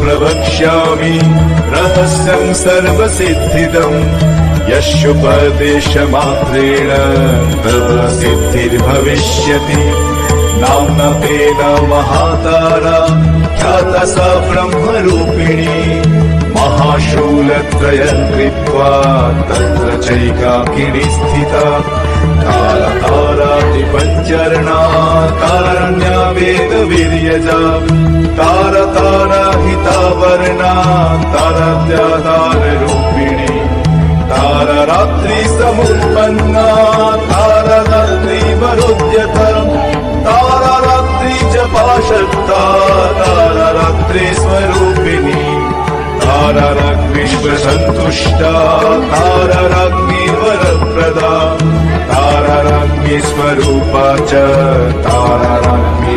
प्रवक्ष्यामि रहस्यं सर्वसिद्धिदम् यस्योपदेशमात्रेण तव सिद्धिर्भविष्यति नाम्ना तेन महातारा ख्याता सा ब्रह्मरूपिणी महाशूलत्रयं कृत्वा तत्र चैकाकिनी स्थिता तारातिपञ्चरणा तारण्या वेदवीर्यजा तारहितावर्णा तारद्याताररूपिणी ताररात्रि समुत्पन्ना ताररात्रिवरोद्यत ताररात्रि जपाशक्ता ताररात्रि स्वरूपिणी तारराग्निश्वसन्तुष्टा तारराग्निवरप्रदा तारराग्निस्वरूपा च तारराग्नि